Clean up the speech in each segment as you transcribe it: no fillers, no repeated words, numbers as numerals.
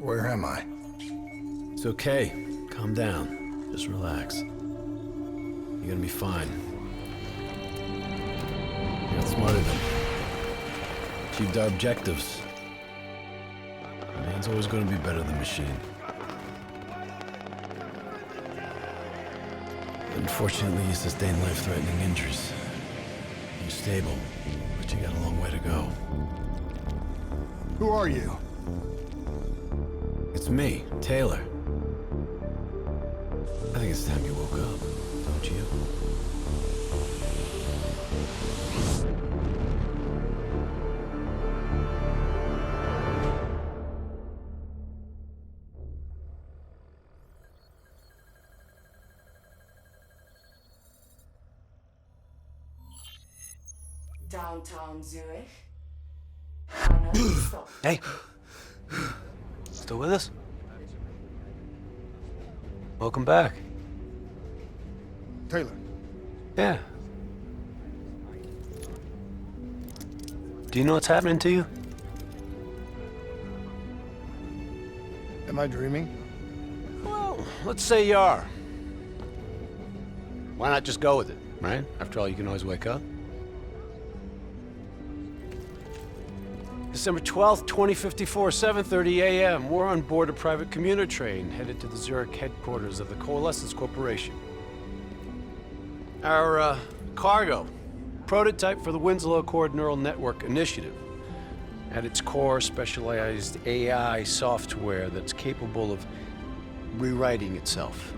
Where am I? It's okay. Calm down. Just relax. You're gonna be fine. You got smarter than achieved our objectives. Man's always gonna be better than machine. Unfortunately, you sustained life-threatening injuries. You're stable, but you got a long way to go. Who are you? It's me, Taylor. I think it's time you woke up, don't you? Downtown Zurich. Hannah, stop. Hey! Still with us? Welcome back. Taylor. Yeah. Do you know what's happening to you? Am I dreaming? Well, let's say you are. Why not just go with it, right? After all, you can always wake up. December 12th, 2054, 7:30 a.m. We're on board a private commuter train headed to the Zurich headquarters of the Coalescence Corporation. Our cargo, prototype for the Winslow Accord Neural Network Initiative. At its core, specialized AI software that's capable of rewriting itself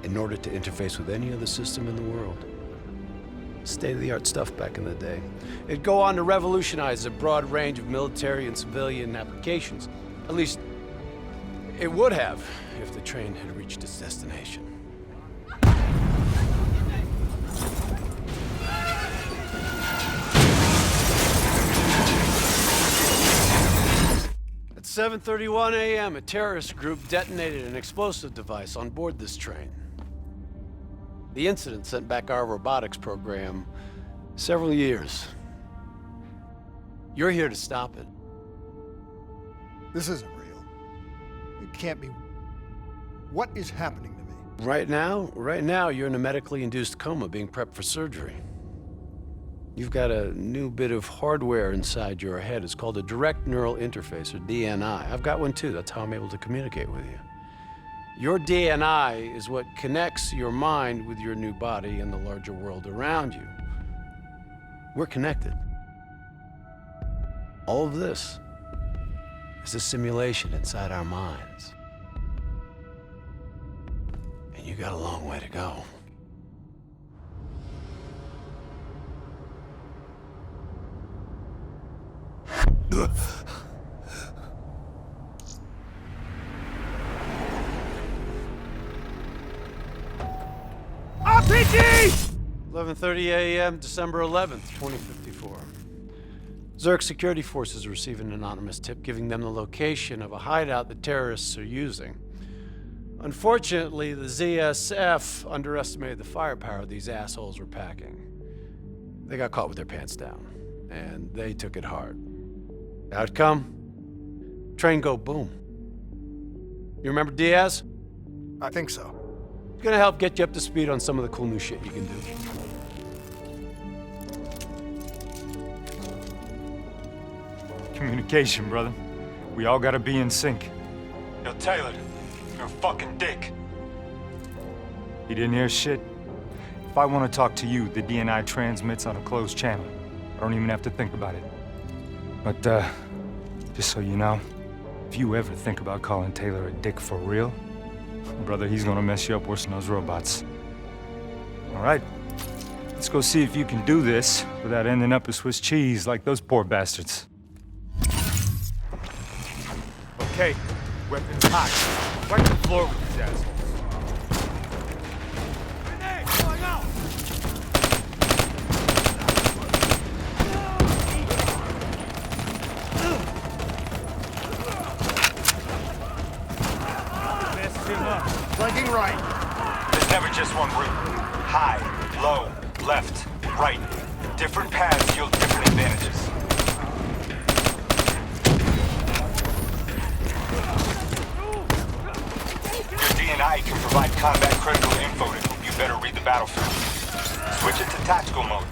in order to interface with any other system in the world. State-of-the-art stuff back in the day. It'd go on to revolutionize a broad range of military and civilian applications. At least, it would have if the train had reached its destination. At 7:31 a.m., a terrorist group detonated an explosive device on board this train. The incident sent back our robotics program several years. You're here to stop it. This isn't real. It can't be. What is happening to me? Right now, you're in a medically induced coma being prepped for surgery. You've got a new bit of hardware inside your head. It's called a direct neural interface, or DNI. I've got one too. That's how I'm able to communicate with you. Your DNI is what connects your mind with your new body and the larger world around you. We're connected. All of this is a simulation inside our minds. And you got a long way to go. RPG! 11:30 a.m., December 11th, 2054. Zurich security forces receive an anonymous tip giving them the location of a hideout the terrorists are using. Unfortunately, the ZSF underestimated the firepower these assholes were packing. They got caught with their pants down, and they took it hard. Outcome? Train go boom. You remember Diaz? I think so. It's gonna help get you up to speed on some of the cool new shit you can do. Communication, brother. We all gotta be in sync. Yo, Taylor, you're a fucking dick. You didn't hear shit? If I want to talk to you, the DNI transmits on a closed channel. I don't even have to think about it. But, just so you know, if you ever think about calling Taylor a dick for real, brother, he's gonna mess you up worse than those robots. All right, let's go see if you can do this without ending up as Swiss cheese like those poor bastards. Okay, weapons hot. Wipe the floor with these assholes. Grenade, going out! Messed him up. Flanking right. There's never just one route. High, low, left, right. Different paths yield different advantages. combat critical info to help you better read the battlefield. Switch it to tactical mode.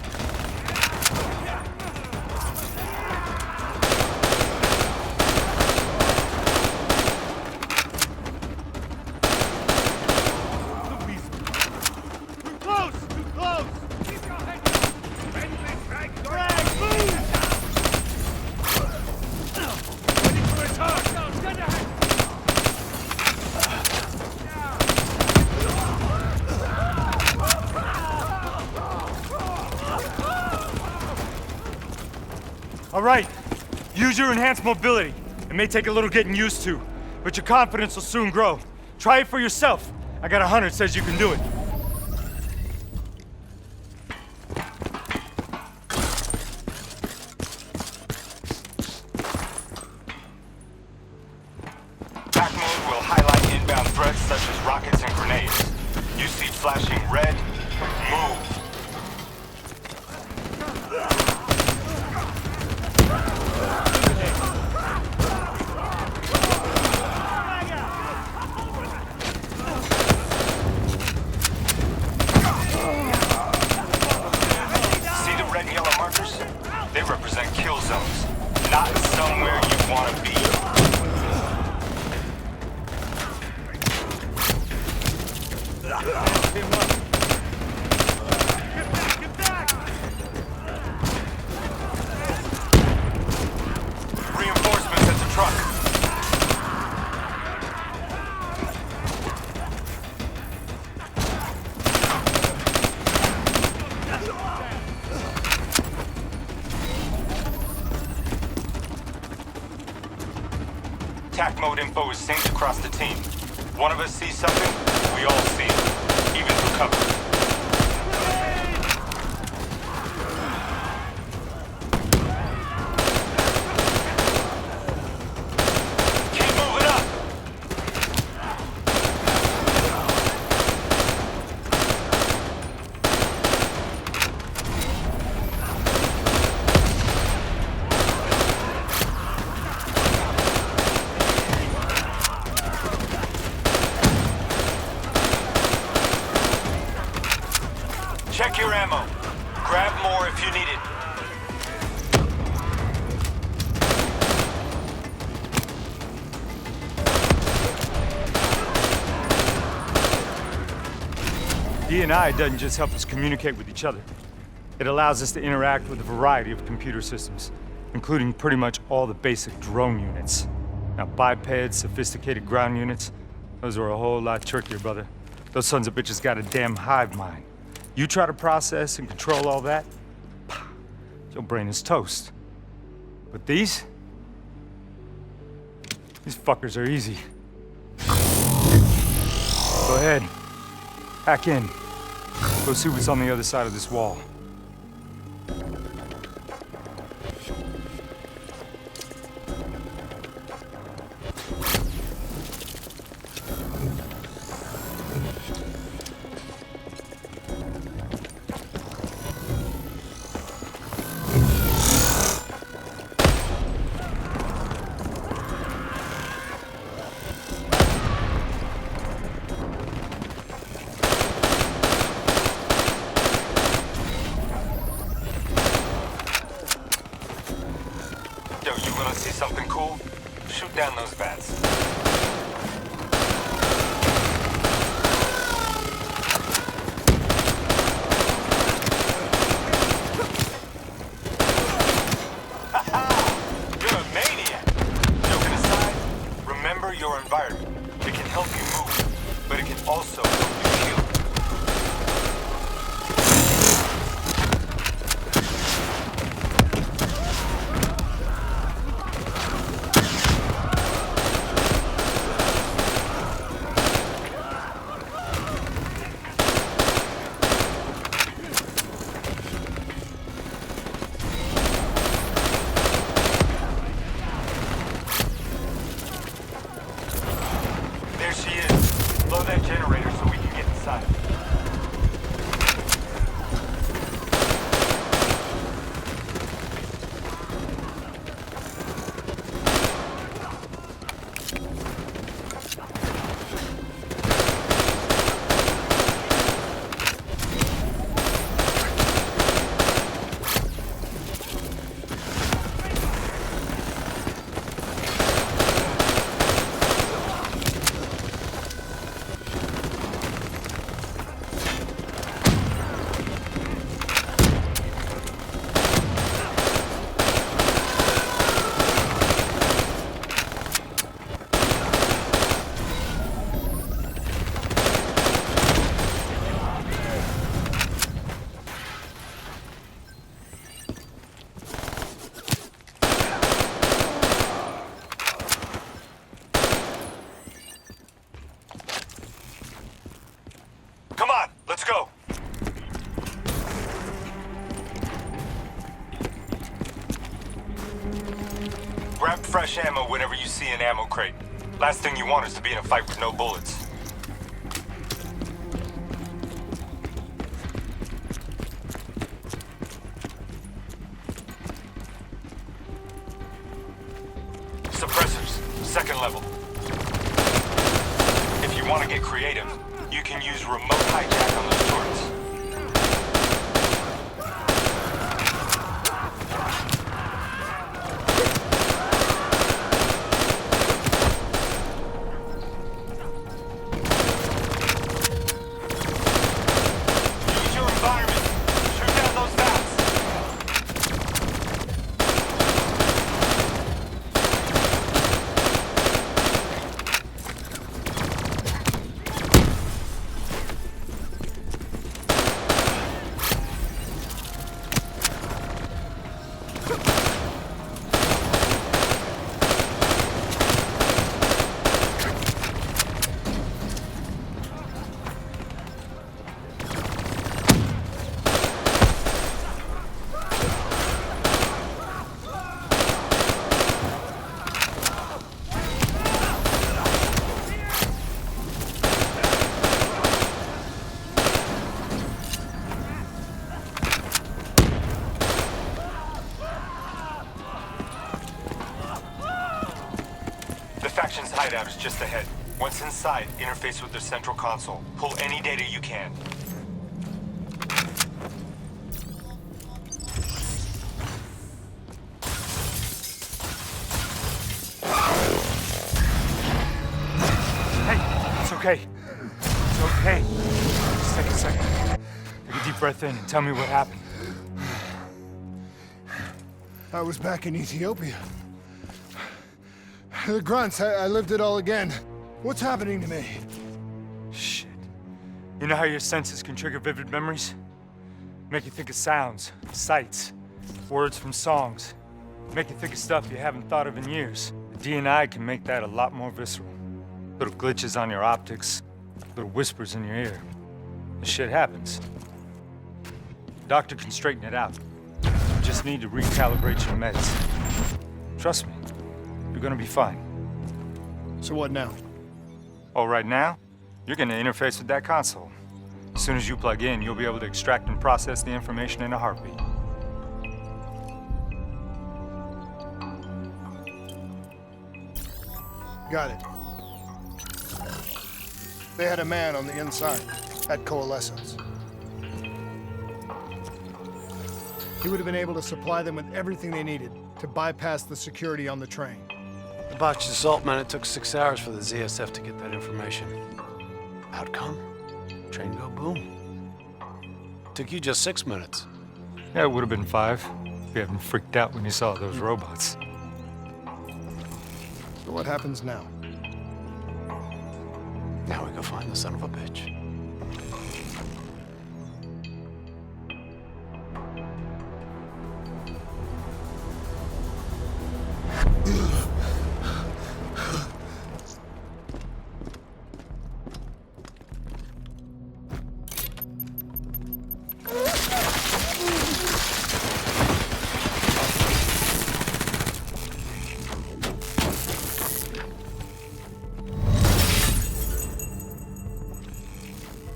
All right, use your enhanced mobility. It may take a little getting used to, but your confidence will soon grow. Try it for yourself. I got a hunter that says you can do it. Attack mode will highlight inbound threats such as rockets and grenades. You see flashing red, move. They represent kill zones, not somewhere you want to be. Get back! Reinforcements at the truck. Attack mode info is synced across the team. One of us sees something, we all see it, even through cover. Keep moving up! Check your ammo. Grab more if you need it. D&I doesn't just help us communicate with each other. It allows us to interact with a variety of computer systems, including pretty much all the basic drone units. Now, bipeds, sophisticated ground units, those are a whole lot trickier, brother. Those sons of bitches got a damn hive mind. You try to process and control all that, your brain is toast. But these fuckers are easy. Go ahead, hack in. Go see what's on the other side of this wall. Yo, you wanna see something cool? Shoot down those bats. You're a maniac! Joking aside, remember your environment. It can help you move, but it can also help you heal. Grab fresh ammo whenever you see an ammo crate. Last thing you want is to be in a fight with no bullets. Suppressors, second level. If you want to get creative, you can use remote hijack on those turrets. Use your environment. Shoot down those bats. The faction's hideout is just ahead. Once inside, interface with their central console. Pull any data you can. Hey, it's okay. It's okay. Just take a second. Take a deep breath in and tell me what happened. I was back in Ethiopia. The grunts, I lived it all again. What's happening to me? Shit. You know how your senses can trigger vivid memories? Make you think of sounds, sights, words from songs. Make you think of stuff you haven't thought of in years. The DNI can make that a lot more visceral. Little glitches on your optics, little whispers in your ear. This shit happens. Doctor can straighten it out. You just need to recalibrate your meds. Trust me, you're gonna be fine. So what now? Oh, right now, you're gonna interface with that console. As soon as you plug in, you'll be able to extract and process the information in a heartbeat. Got it. They had a man on the inside at Coalescence. He would have been able to supply them with everything they needed to bypass the security on the train. The botched assault, man, it took 6 hours for the ZSF to get that information. Outcome? Train go boom. Took you just 6 minutes. Yeah, it would have been 5 if you hadn't freaked out when you saw those robots. So what happens now? Now we go find the son of a bitch.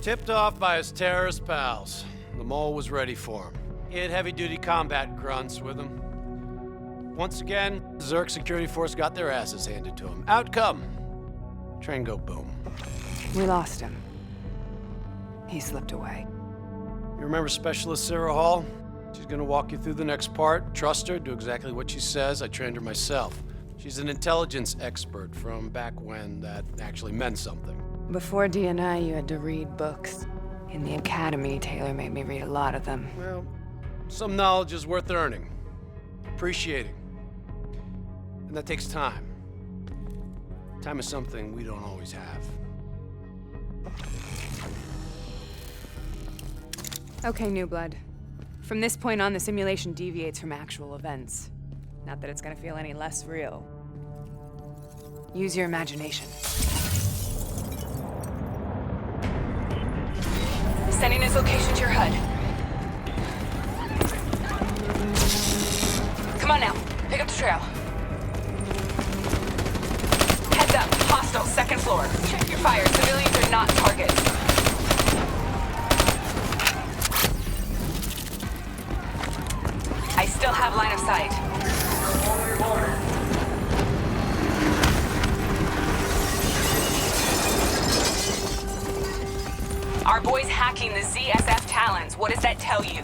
Tipped off by his terrorist pals, the mole was ready for him. He had heavy-duty combat grunts with him. Once again, Zerk security force got their asses handed to him. Outcome: train go boom. We lost him. He slipped away. You remember Specialist Sarah Hall? She's gonna walk you through the next part. Trust her, do exactly what she says. I trained her myself. She's an intelligence expert from back when that actually meant something. Before DNI, you had to read books. In the academy, Taylor made me read a lot of them. Well, some knowledge is worth earning, appreciating. And that takes time. Time is something we don't always have. Okay, New Blood. From this point on, the simulation deviates from actual events. Not that it's gonna feel any less real. Use your imagination. Sending his location to your HUD. Come on now, pick up the trail. up. Hostile, second floor. Check your fire. Civilians are not targets. I still have line of sight. Our boy's hacking the ZSF Talons. What does that tell you?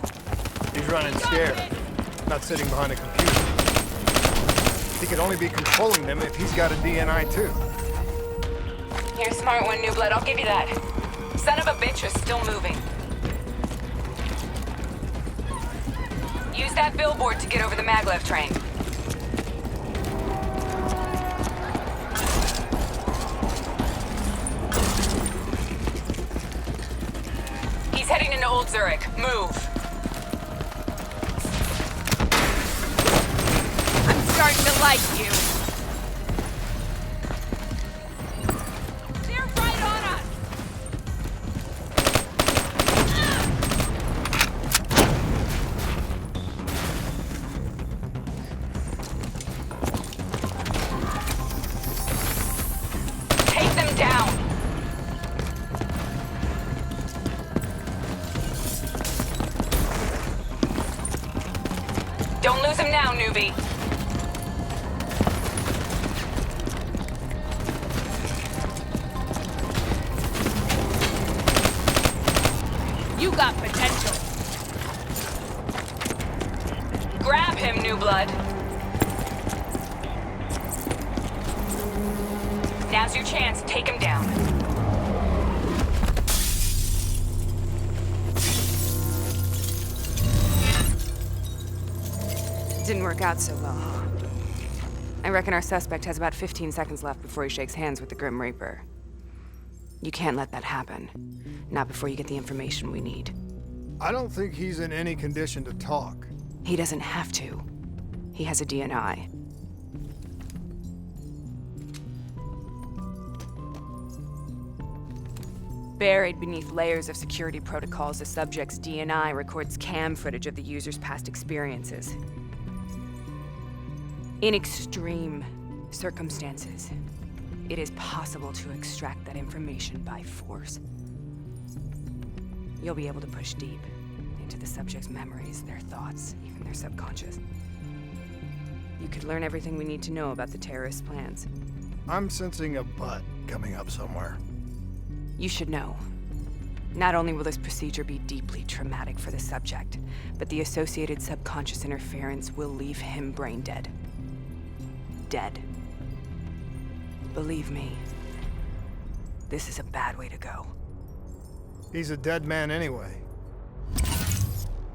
He's running scared, not sitting behind a computer. He could only be controlling them if he's got a DNI too. You're a smart one, New Blood. I'll give you that. Son of a bitch is still moving. Use that billboard to get over the maglev train. He's heading into Old Zurich. Move. I'm starting to like you. They're right on us. Take them down. Don't lose him now, newbie. You got potential. Grab him, New Blood. Now's your chance. Take him down. Didn't work out so well. I reckon our suspect has about 15 seconds left before he shakes hands with the Grim Reaper. You can't let that happen. Not before you get the information we need. I don't think he's in any condition to talk. He doesn't have to. He has a DNI. Buried beneath layers of security protocols, the subject's DNI records cam footage of the user's past experiences. In extreme circumstances, it is possible to extract that information by force. You'll be able to push deep into the subject's memories, their thoughts, even their subconscious. You could learn everything we need to know about the terrorist plans. I'm sensing a butt coming up somewhere. You should know. Not only will this procedure be deeply traumatic for the subject, but the associated subconscious interference will leave him brain dead. Dead. Believe me, this is a bad way to go. He's a dead man anyway.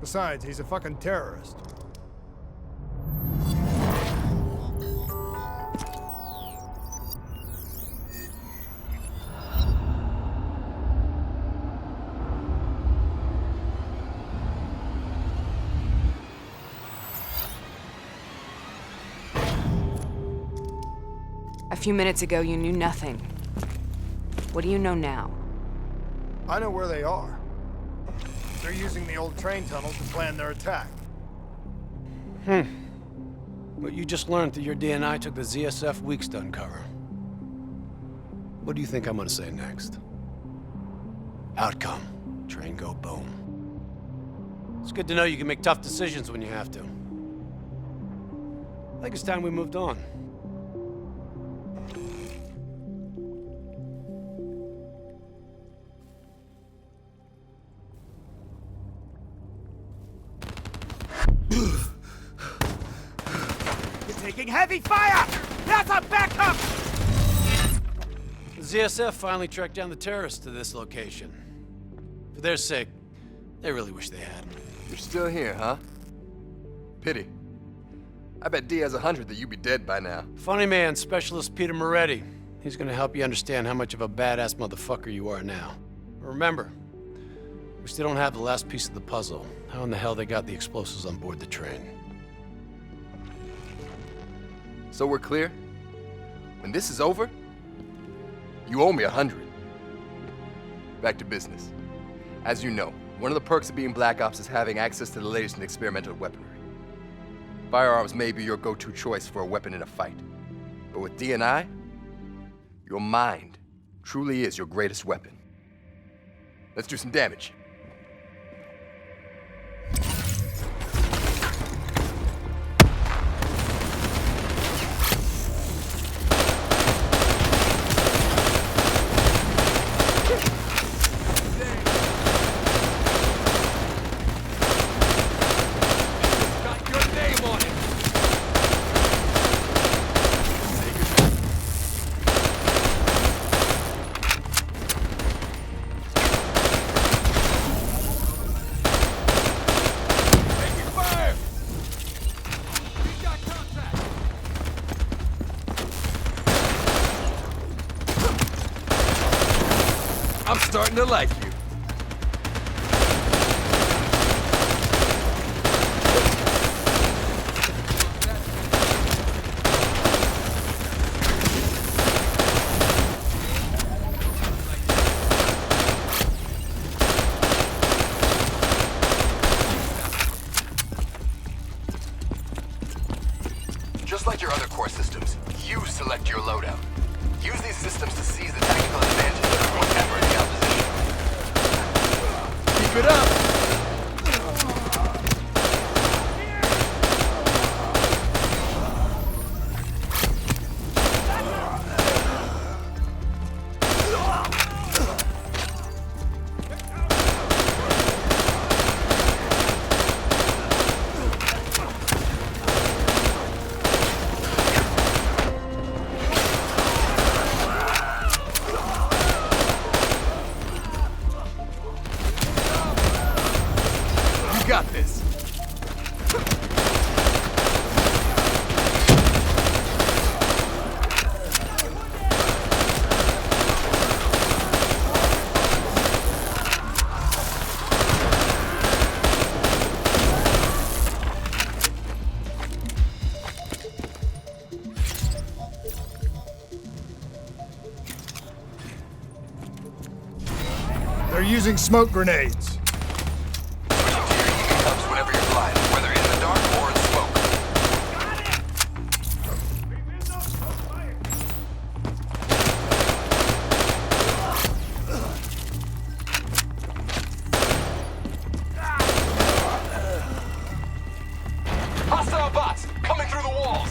Besides, he's a fucking terrorist. A few minutes ago, you knew nothing. What do you know now? I know where they are. They're using the old train tunnel to plan their attack. What you just learned through your DNI took the ZSF weeks to uncover. What do you think I'm gonna say next? Outcome. Train go boom. It's good to know you can make tough decisions when you have to. I think it's time we moved on. Taking heavy fire! That's a backup! The ZSF finally tracked down the terrorists to this location. For their sake, they really wish they had. You're still here, huh? Pity. I bet D has 100 that you'd be dead by now. Funny man, Specialist Peter Moretti. He's gonna help you understand how much of a badass motherfucker you are now. Remember, we still don't have the last piece of the puzzle. How in the hell they got the explosives on board the train? So we're clear? When this is over, you owe me 100. Back to business. As you know, one of the perks of being Black Ops is having access to the latest in experimental weaponry. Firearms may be your go-to choice for a weapon in a fight. But with DNI, Your mind truly is your greatest weapon. Let's do some damage. I'm starting to like you. Just like your other core systems, you select your loadout. Use these systems to seize the tactical advantage of whatever the opposition. Keep it up! You got this. They're using smoke grenades. Comes whenever you're blind, whether in the dark or in smoke. Hostile bots coming through the walls.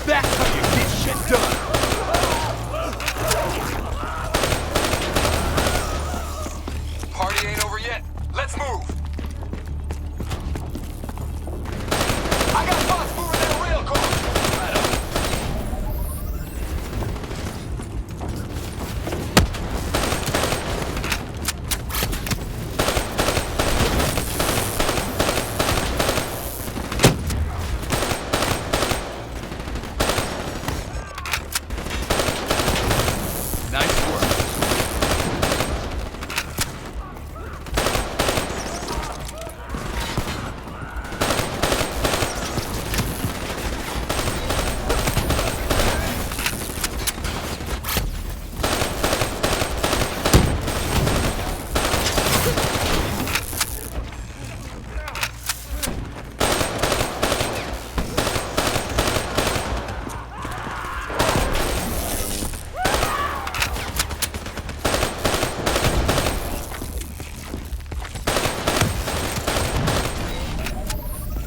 That's how you get shit done! Party ain't over yet. Let's move! I got bots moving that rail car! Right up. Nice work.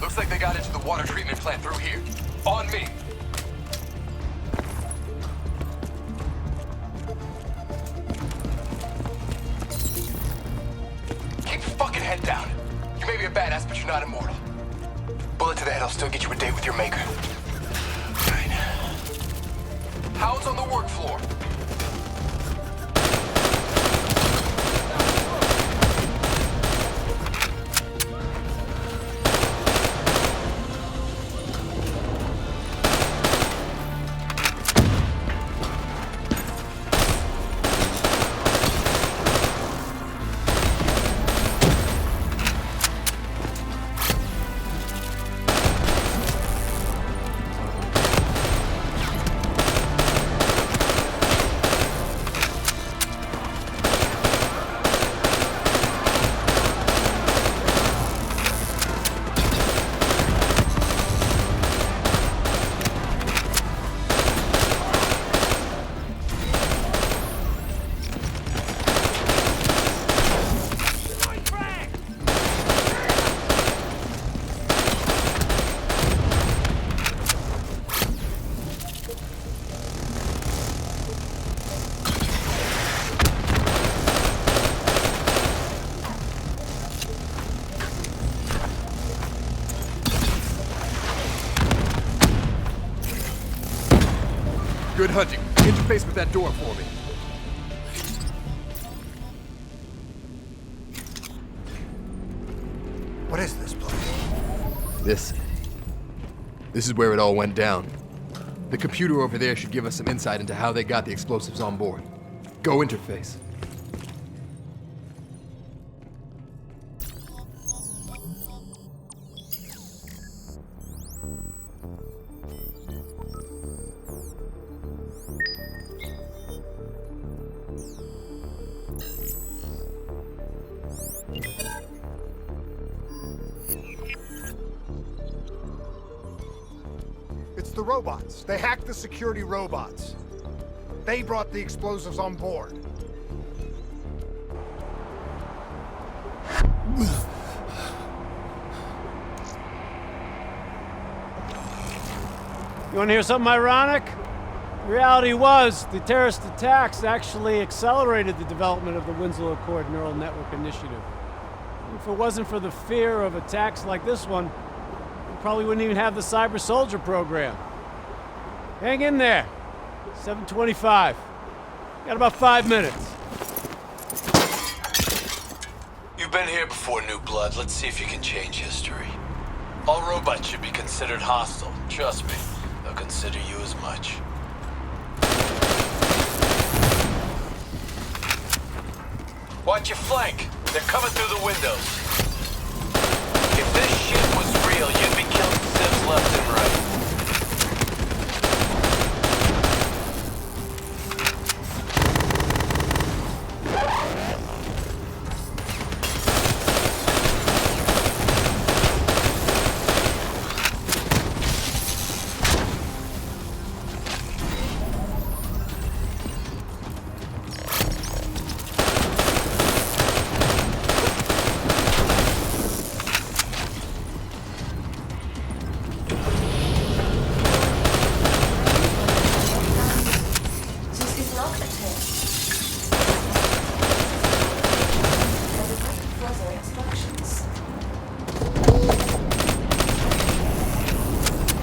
Looks like they got into the water treatment plant through here. On me. Keep your fucking head down. You may be a badass, but you're not immortal. Bullet to the head will still get you a date with your maker. Fine. Hounds on the work floor. Good hunting. Interface with that door for me. What is this place? This is where it all went down. The computer over there should give us some insight into how they got the explosives on board. Go interface. It's the robots. They hacked the security robots. They brought the explosives on board. You want to hear something ironic? The reality was, the terrorist attacks actually accelerated the development of the Winslow Accord Neural Network Initiative. If it wasn't for the fear of attacks like this one, we probably wouldn't even have the Cyber Soldier program. Hang in there. 7:25. Got about 5 minutes. You've been here before, New Blood. Let's see if you can change history. All robots should be considered hostile. Trust me, they'll consider you as much. Watch your flank. They're coming through the windows. If this shit was real, you'd be killing civs left and right. This is not a test. Further instructions.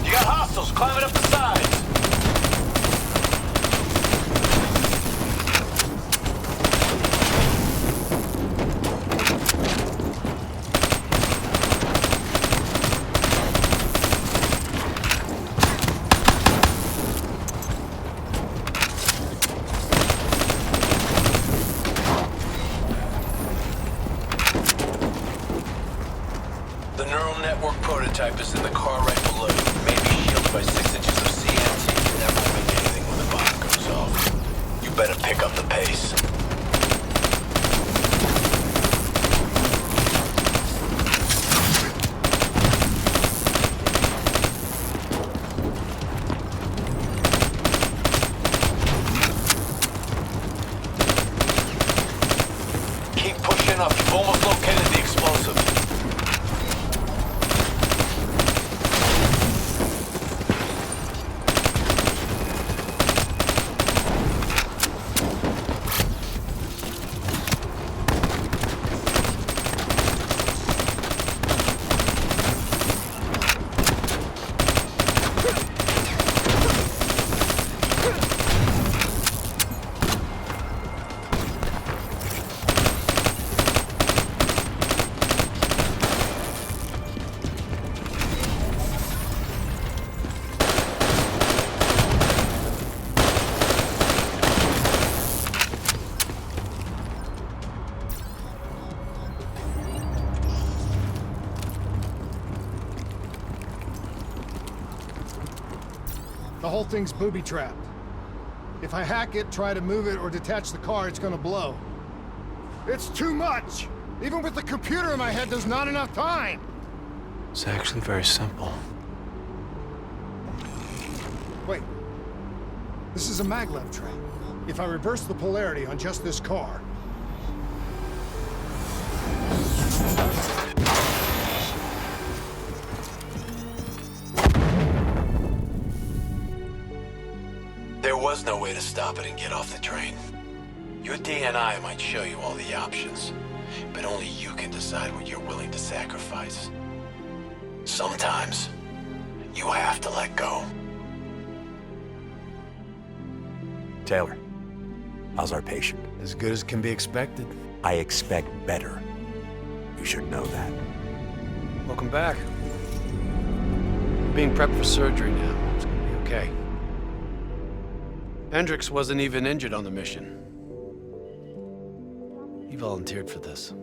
You got hostiles climbing up the sides. The neural network prototype is in the car right below you. Maybe shielded by 6 inches of CNT. That won't make anything when the bomb goes off. You better pick up the pace. Keep pushing up. You've almost located the explosive. The whole thing's booby-trapped. If I hack it, try to move it, or detach the car, it's gonna blow. It's too much! Even with the computer in my head, there's not enough time! It's actually very simple. Wait. This is a maglev trap. If I reverse the polarity on just this car... There was no way to stop it and get off the train. Your DNI might show you all the options, but only you can decide what you're willing to sacrifice. Sometimes, you have to let go. Taylor, how's our patient? As good as can be expected. I expect better. You should know that. Welcome back. Being prepped for surgery now. It's gonna be okay. Hendricks wasn't even injured on the mission. He volunteered for this.